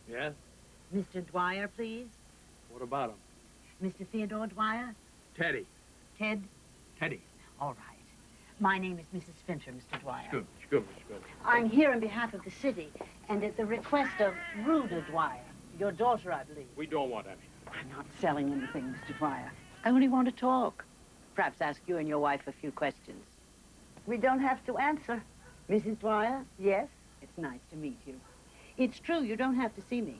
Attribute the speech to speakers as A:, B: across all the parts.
A: Yes?
B: Mr. Dwyer, please.
A: What about him?
B: Mr. Theodore Dwyer?
A: Teddy.
B: Ted?
A: Teddy.
B: All right. My name is Mrs. Fincher, Mr. Dwyer.
A: Good.
B: I'm here on behalf of the city and at the request of Rhoda Dwyer, your daughter, I believe.
A: We don't want any.
B: I'm not selling anything, Mr. Dwyer. I only want to talk. Perhaps ask you and your wife a few questions.
C: We don't have to answer.
B: Mrs. Dwyer?
C: Yes?
B: It's nice to meet you. It's true, you don't have to see me.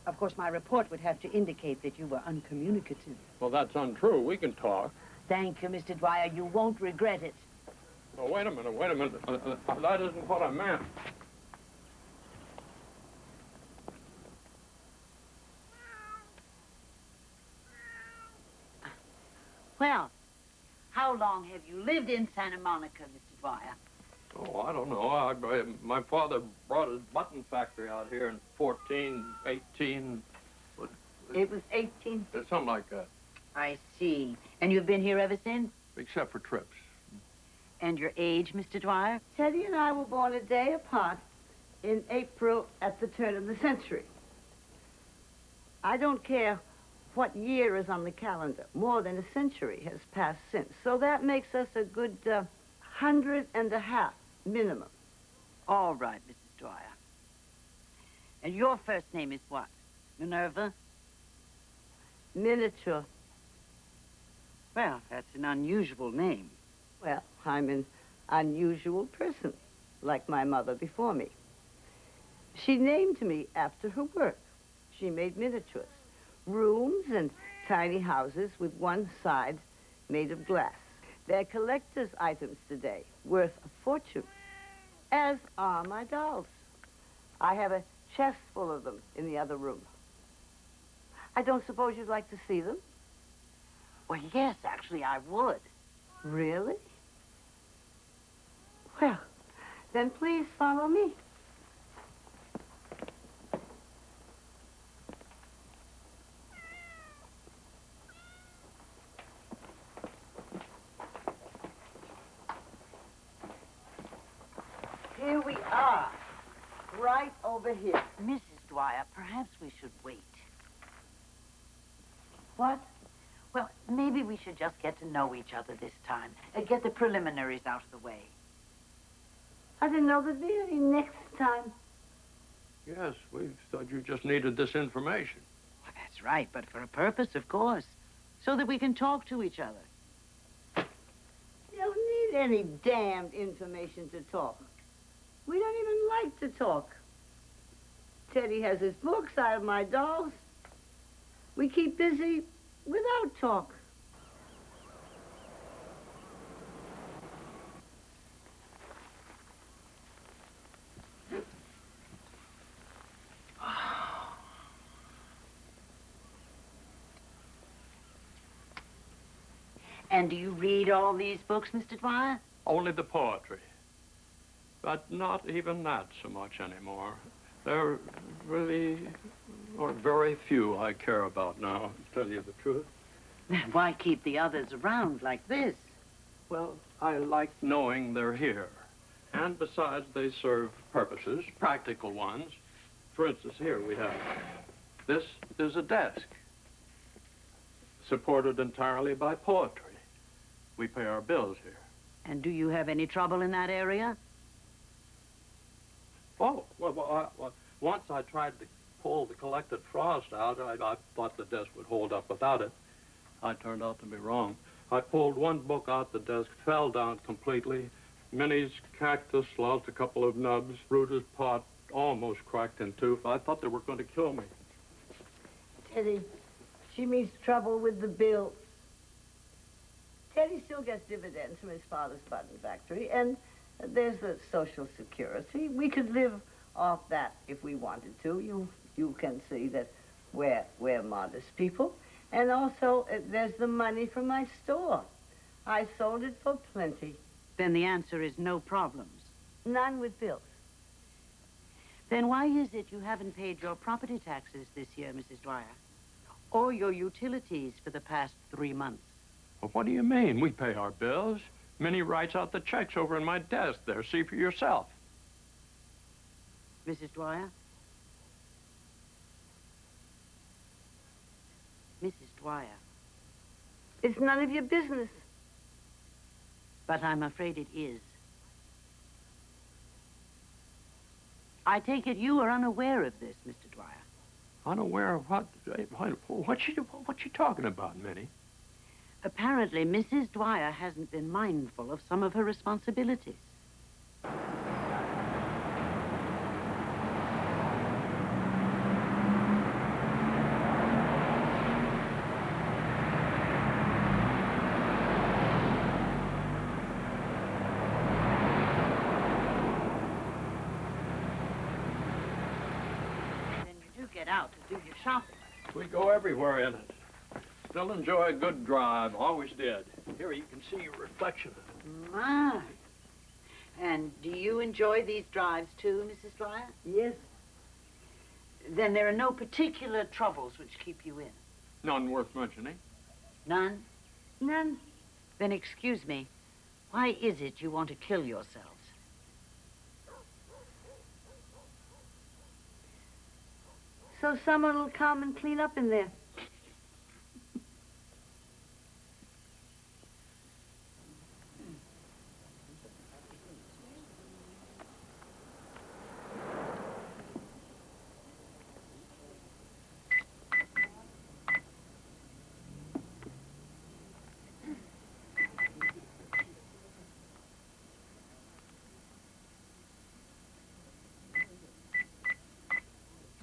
B: Of course, my report would have to indicate that you were uncommunicative.
A: Well, that's untrue. We can talk.
B: Thank you, Mr. Dwyer. You won't regret it.
A: Oh, wait a minute. That isn't what I meant.
B: Well, how long have you lived in Santa Monica, Mr. Dwyer?
A: Oh, I don't know. My father brought his button factory out here in 18...
C: It was 18.
A: Something like that.
B: I see. And you've been here ever since?
A: Except for trips.
B: And your age, Mr. Dwyer?
C: Teddy and I were born a day apart in April at the turn of the century. I don't care what year is on the calendar. More than a century has passed since. So that makes us a good 150 minimum.
B: All right, Mrs. Dwyer. And your first name is what? Minerva?
C: Miniature.
B: Well, that's an unusual name.
C: Well, I'm an unusual person, like my mother before me. She named me after her work. She made miniatures, rooms and tiny houses with one side made of glass. They're collector's items today, worth a fortune, as are my dolls. I have a chest full of them in the other room. I don't suppose you'd like to see them?
B: Well, yes, actually, I would.
C: Really? Well, then please follow me. Here we are, right over here.
B: Mrs. Dwyer, perhaps we should wait.
C: What?
B: Well, maybe we should just get to know each other this time. Get the preliminaries out of the way.
C: I didn't know there'd be any next time.
A: Yes, we thought you just needed this information.
B: Well, that's right, but for a purpose, of course. So that we can talk to each other.
C: You don't need any damned information to talk. We don't even like to talk. Teddy has his books, I have my dolls. We keep busy without talk.
B: And do you read all these books, Mr. Dwyer?
A: Only the poetry. But not even that so much anymore. There really are very few I care about now, to tell you the truth.
B: Then why keep the others around like this?
A: Well, I like knowing they're here. And besides, they serve purposes, practical ones. For instance, here we have, this is a desk, supported entirely by poetry. We pay our bills here.
B: And do you have any trouble in that area?
A: Oh, well, once I tried to pull the collected frost out. I thought the desk would hold up without it. I turned out to be wrong. I pulled one book out the desk, fell down completely. Minnie's cactus lost a couple of nubs. Ruta's pot almost cracked in two. I thought they were going to kill me.
C: Teddy, she means trouble with the bills. Teddy still gets dividends from his father's button factory, and there's the Social Security. We could live off that if we wanted to. You can see that we're modest people. And also, there's the money from my store. I sold it for plenty.
B: Then the answer is no problems.
C: None with bills.
B: Then why is it you haven't paid your property taxes this year, Mrs. Dwyer? Or your utilities for the past 3 months?
A: Well, what do you mean? We pay our bills. Minnie writes out the checks over in my desk there. See for yourself.
B: Mrs. Dwyer? Mrs. Dwyer.
C: It's none of your business.
B: But I'm afraid it is. I take it you are unaware of this, Mr. Dwyer.
A: Unaware of what? What's she talking about, Minnie?
B: Apparently, Mrs. Dwyer hasn't been mindful of some of her responsibilities. Then you do get out to do your shopping.
A: We go everywhere in it. Still enjoy a good drive. Always did. Here, you can see your reflection.
B: My. And do you enjoy these drives too, Mrs. Dwyer?
C: Yes.
B: Then there are no particular troubles which keep you in?
A: None worth mentioning.
B: None?
C: None.
B: Then excuse me, why is it you want to kill yourselves?
C: So someone will come and clean up in there.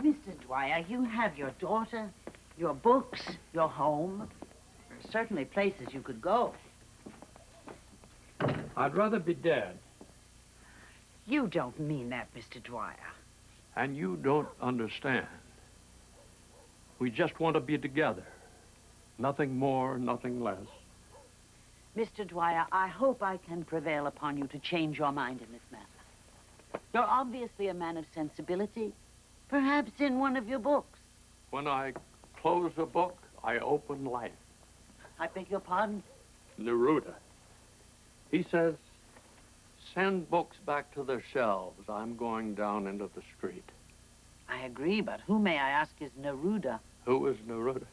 B: Mr. Dwyer, you have your daughter, your books, your home. There are certainly places you could go.
A: I'd rather be dead.
B: You don't mean that, Mr. Dwyer.
A: And you don't understand. We just want to be together. Nothing more, nothing less.
B: Mr. Dwyer, I hope I can prevail upon you to change your mind in this matter. You're obviously a man of sensibility. Perhaps in one of your books.
A: When I close a book, I open life.
B: I beg your pardon?
A: Neruda. He says, send books back to their shelves. I'm going down into the street.
B: I agree, but who, may I ask, is Neruda?
A: Who is Neruda?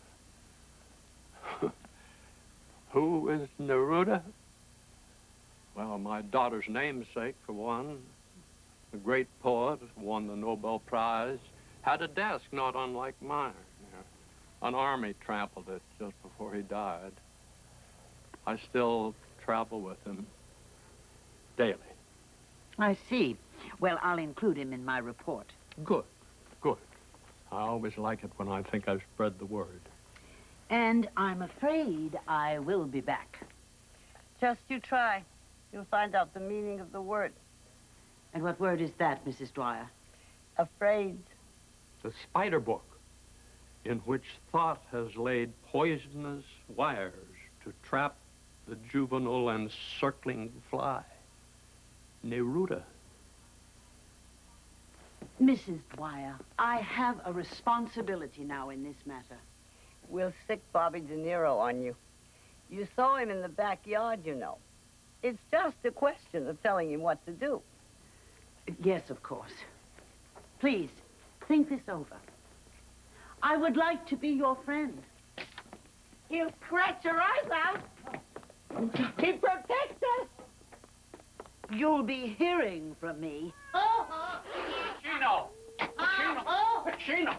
A: Who is Neruda? Well, my daughter's namesake, for one. A great poet, won the Nobel Prize, had a desk not unlike mine. An army trampled it just before he died. I still travel with him daily.
B: I see. Well, I'll include him in my report.
A: Good, good. I always like it when I think I've spread the word.
B: And I'm afraid I will be back.
C: Just you try. You'll find out the meaning of the word.
B: And what word is that, Mrs. Dwyer?
C: Afraid.
A: The spider book, in which thought has laid poisonous wires to trap the juvenile and circling fly. Neruda.
B: Mrs. Dwyer, I have a responsibility now in this matter.
C: We'll stick Bobby De Niro on you. You saw him in the backyard, you know. It's just a question of telling him what to do.
B: Yes, of course. Please, think this over. I would like to be your friend.
C: He'll scratch your eyes out. He protects us.
B: You'll be hearing from me.
A: Chino! Chino! Chino!